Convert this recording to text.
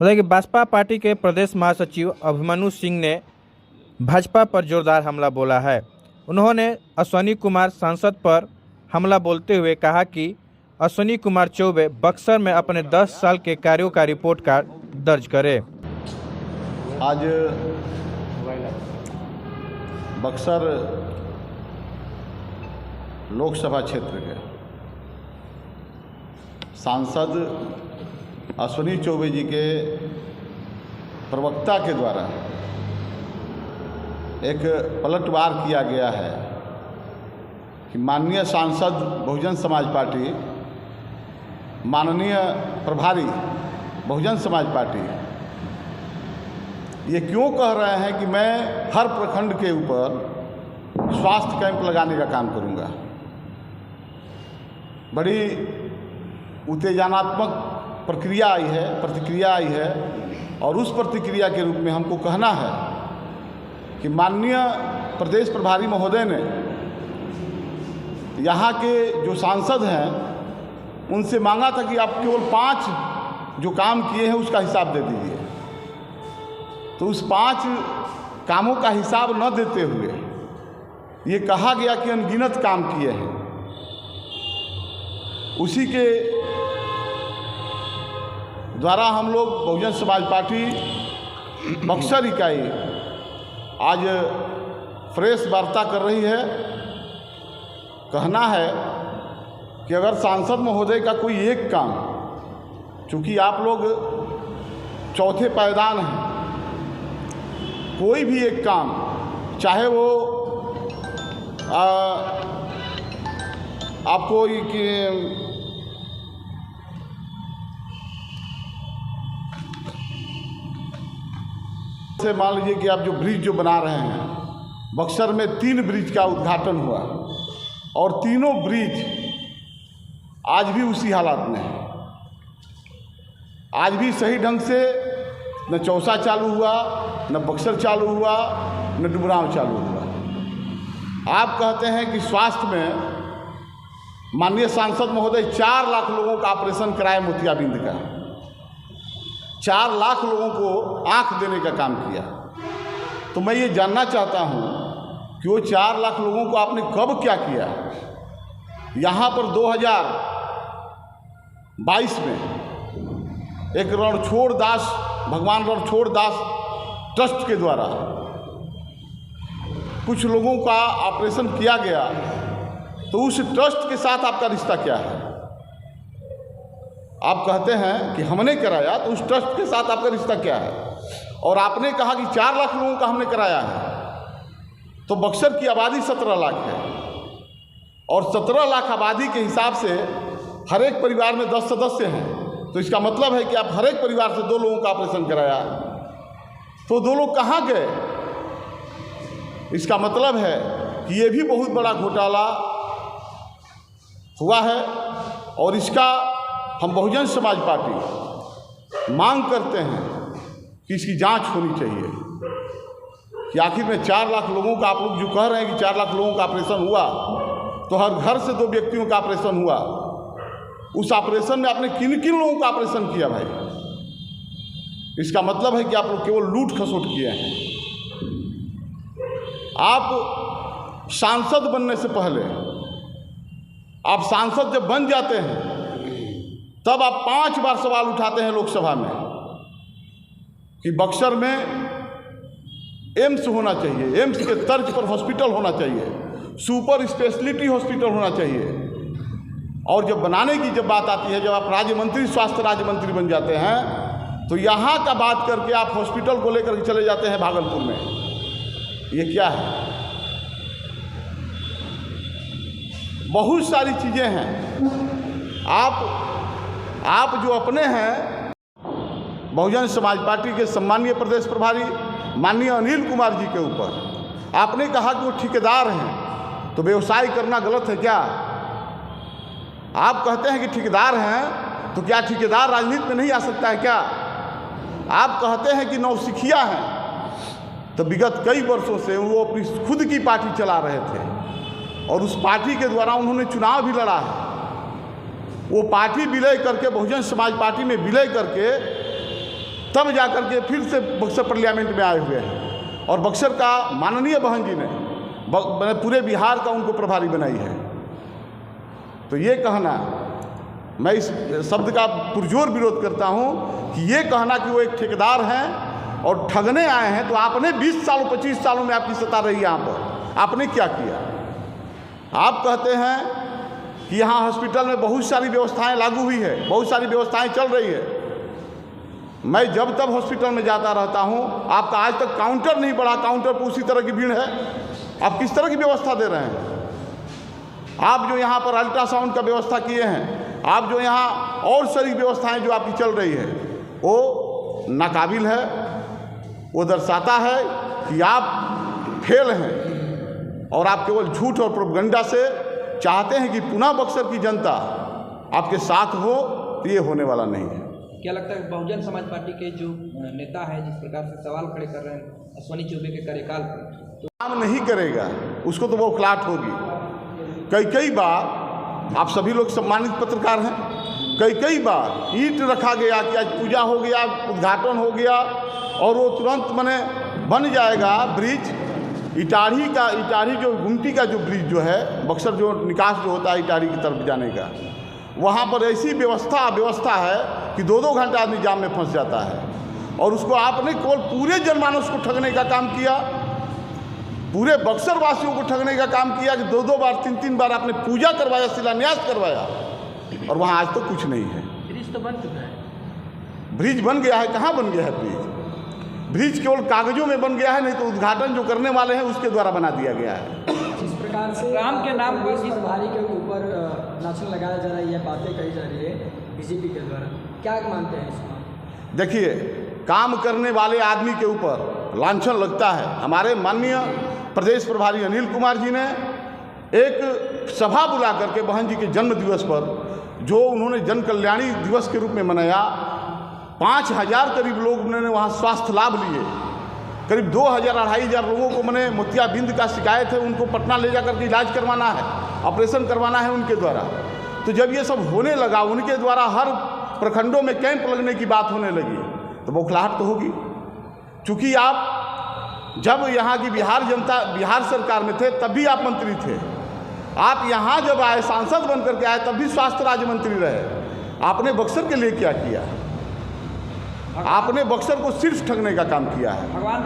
बताइए कि बसपा पार्टी के प्रदेश महासचिव अभिमन्यु सिंह ने भाजपा पर जोरदार हमला बोला है। उन्होंने अश्विनी कुमार सांसद पर हमला बोलते हुए कहा कि अश्विनी कुमार चौबे बक्सर में अपने 10 साल के कार्यों का रिपोर्ट कार्ड दर्ज करे। आज बक्सर लोकसभा क्षेत्र के सांसद अश्विनी चौबे जी के प्रवक्ता के द्वारा एक पलटवार किया गया है कि माननीय सांसद बहुजन समाज पार्टी, माननीय प्रभारी बहुजन समाज पार्टी ये क्यों कह रहे हैं कि मैं हर प्रखंड के ऊपर स्वास्थ्य कैंप लगाने का काम करूंगा। बड़ी उत्तेजनात्मक प्रतिक्रिया आई है और उस प्रतिक्रिया के रूप में हमको कहना है कि माननीय प्रदेश प्रभारी महोदय ने यहाँ के जो सांसद हैं उनसे मांगा था कि आप केवल 5 जो काम किए हैं उसका हिसाब दे दीजिए। तो उस 5 कामों का हिसाब न देते हुए ये कहा गया कि अनगिनत काम किए हैं। उसी के द्वारा हम लोग बहुजन समाज पार्टी बक्सर इकाई आज फ्रेश वार्ता कर रही है। कहना है कि अगर सांसद महोदय का कोई एक काम, चूँकि आप लोग चौथे पायदान हैं, कोई भी एक काम चाहे वो आपको से मान लीजिए कि आप जो ब्रिज जो बना रहे हैं, बक्सर में 3 ब्रिज का उद्घाटन हुआ और तीनों ब्रिज आज भी उसी हालात में है। आज भी सही ढंग से न चौसा चालू हुआ, न बक्सर चालू हुआ, न डुमरांव चालू हुआ। आप कहते हैं कि स्वास्थ्य में माननीय सांसद महोदय 4 लाख लोगों का ऑपरेशन कराए मोतियाबिंद का, 4 लाख लोगों को आंख देने का काम किया। तो मैं ये जानना चाहता हूँ कि वो 4 लाख लोगों को आपने कब क्या किया। यहाँ पर 2022 में एक रणछोड़ दास, भगवान रणछोड़ दास ट्रस्ट के द्वारा कुछ लोगों का ऑपरेशन किया गया। तो उस ट्रस्ट के साथ आपका रिश्ता क्या है? आप कहते हैं कि हमने कराया, तो उस ट्रस्ट के साथ आपका रिश्ता क्या है? और आपने कहा कि 4 लाख लोगों का हमने कराया है, तो बक्सर की आबादी 17 लाख है और 17 लाख आबादी के हिसाब से हर एक परिवार में 10 सदस्य हैं। तो इसका मतलब है कि आप हर एक परिवार से 2 लोगों का ऑपरेशन कराया, तो 2 लोग कहाँ गए? इसका मतलब है कि ये भी बहुत बड़ा घोटाला हुआ है और इसका हम बहुजन समाज पार्टी मांग करते हैं कि इसकी जांच होनी चाहिए कि आखिर में 4 लाख लोगों का, आप लोग जो कह रहे हैं कि 4 लाख लोगों का ऑपरेशन हुआ, तो हर घर से 2 व्यक्तियों का ऑपरेशन हुआ। उस ऑपरेशन में आपने किन लोगों का ऑपरेशन किया भाई? इसका मतलब है कि आप लोग केवल लूट खसोट किए हैं। आप सांसद बनने से पहले, आप सांसद जब बन जाते हैं तब आप 5 बार सवाल उठाते हैं लोकसभा में कि बक्सर में एम्स होना चाहिए, एम्स के तर्ज पर हॉस्पिटल होना चाहिए, सुपर स्पेशलिटी हॉस्पिटल होना चाहिए। और जब बनाने की जब बात आती है, जब आप राज्य मंत्री, स्वास्थ्य राज्य मंत्री बन जाते हैं, तो यहाँ का बात करके आप हॉस्पिटल को लेकर के चले जाते हैं भागलपुर में। ये क्या है? बहुत सारी चीज़ें हैं। आप जो अपने हैं बहुजन समाज पार्टी के सम्मानीय प्रदेश प्रभारी माननीय अनिल कुमार जी के ऊपर आपने कहा कि वो ठेकेदार हैं, तो व्यवसाय करना गलत है क्या? आप कहते हैं कि ठेकेदार हैं, तो क्या ठेकेदार राजनीति में नहीं आ सकता है क्या? आप कहते हैं कि नौसिखिया हैं, तो विगत कई वर्षों से वो अपनी खुद की पार्टी चला रहे थे और उस पार्टी के द्वारा उन्होंने चुनाव भी लड़ा है। वो पार्टी विलय करके बहुजन समाज पार्टी में विलय करके तब जा कर के फिर से बक्सर पार्लियामेंट में आए हुए हैं और बक्सर का माननीय बहन जी ने पूरे बिहार का उनको प्रभारी बनाई है। तो ये कहना, मैं इस शब्द का पुरजोर विरोध करता हूँ कि ये कहना कि वो एक ठेकेदार हैं और ठगने आए हैं। तो आपने 20 सालों 25 सालों में आपकी सत्ता रही यहाँ पर, आपने क्या किया? आप कहते हैं कि यहाँ हॉस्पिटल में बहुत सारी व्यवस्थाएं लागू हुई है, बहुत सारी व्यवस्थाएं चल रही है। मैं जब तब हॉस्पिटल में जाता रहता हूँ, आपका आज तक काउंटर नहीं बढ़ा, काउंटर पर उसी तरह की भीड़ है। आप किस तरह की व्यवस्था दे रहे हैं? आप जो यहाँ पर अल्ट्रासाउंड का व्यवस्था किए हैं, आप जो यहाँ और सारी व्यवस्थाएं जो आपकी चल रही है, वो नाकाबिल है। वो दर्शाता है कि आप फेल हैं और आप केवल झूठ और प्रोपगंडा से चाहते हैं कि पुनः बक्सर की जनता आपके साथ हो। तो ये होने वाला नहीं है। क्या लगता है बहुजन समाज पार्टी के जो नेता है जिस प्रकार से सवाल खड़े कर रहे हैं अश्विनी चौबे के कार्यकाल पर, तो काम नहीं करेगा, उसको तो वो खिलाट होगी। कई बार आप सभी लोग सम्मानित पत्रकार हैं, कई बार ईंट रखा गया कि आज पूजा हो गया, उद्घाटन हो गया और वो तुरंत मने बन जाएगा ब्रिज। इटाढ़ी जो गुमटी का जो ब्रिज जो है, बक्सर जो निकास जो होता है इटाढ़ी की तरफ जाने का, वहाँ पर ऐसी व्यवस्था है कि 2-2 घंटा आदमी जाम में फंस जाता है। और उसको आपने केवल पूरे जनमानस को ठगने का काम किया, पूरे बक्सर वासियों को ठगने का काम किया कि 2-2 बार 3-3 बार आपने पूजा करवाया, शिलान्यास करवाया और वहाँ आज तो कुछ नहीं है। ब्रिज तो बन चुका है। ब्रिज बन गया है? कहाँ बन गया है ब्रिज? ब्रिज केवल कागजों में बन गया है, नहीं तो उद्घाटन जो करने वाले हैं उसके द्वारा बना दिया गया है। जिस प्रकार से राम के नाम पर इस प्रभारी के ऊपर नाचन लगाया जा रहा है, यह बातें कही जा रही है बीजेपी के द्वारा, क्या मानते हैं इसको? देखिए, काम करने वाले आदमी के ऊपर लांछन लगता है। हमारे माननीय प्रदेश प्रभारी अनिल कुमार जी ने एक सभा बुला करके बहन जी के जन्म दिवस पर, जो उन्होंने जन कल्याणी दिवस के रूप में मनाया, 5000 करीब लोग उन्होंने वहाँ स्वास्थ्य लाभ लिए। करीब 2000-2500 लोगों को मैंने मोतियाबिंद का शिकायत है, उनको पटना ले जा करके इलाज करवाना है, ऑपरेशन करवाना है उनके द्वारा। तो जब ये सब होने लगा, उनके द्वारा हर प्रखंडों में कैंप लगने की बात होने लगी, तो बौखलाहट तो होगी। चूँकि आप जब यहाँ की बिहार सरकार में थे तब भी आप मंत्री थे, आप यहाँ जब आए सांसद बन करके आए तब भी स्वास्थ्य राज्य मंत्री रहे। आपने बक्सर के लिए क्या किया? आपने बक्सर को सिर्फ ठगने का काम किया है। भगवान